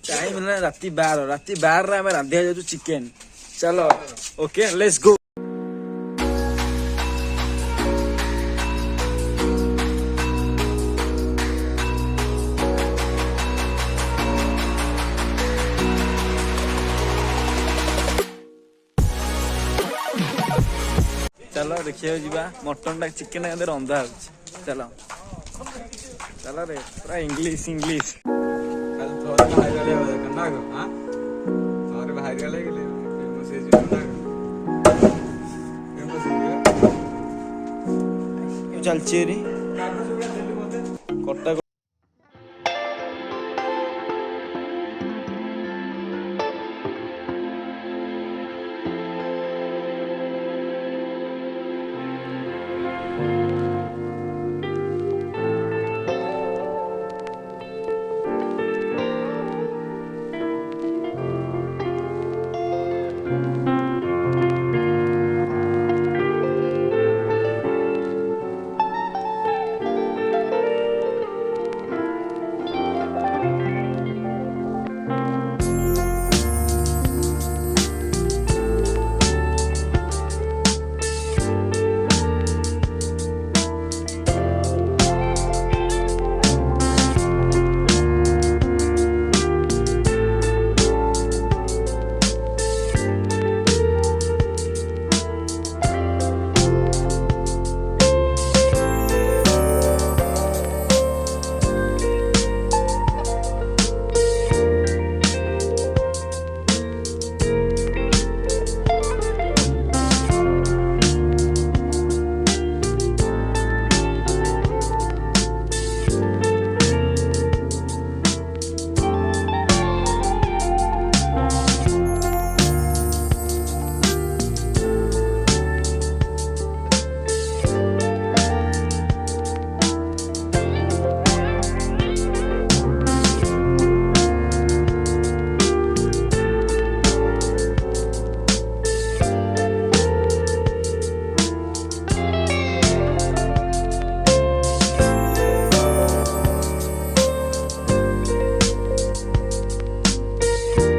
Time है राति 12 रे आमे रांधिया जाऊ चिकेन। चलो ओके लेट्स गो। चलो देखिए जीवा मटन टा चिकेन रंधा हो। चलो चलो रे पूरा इंग्लिश इंग्लिश चलची कटा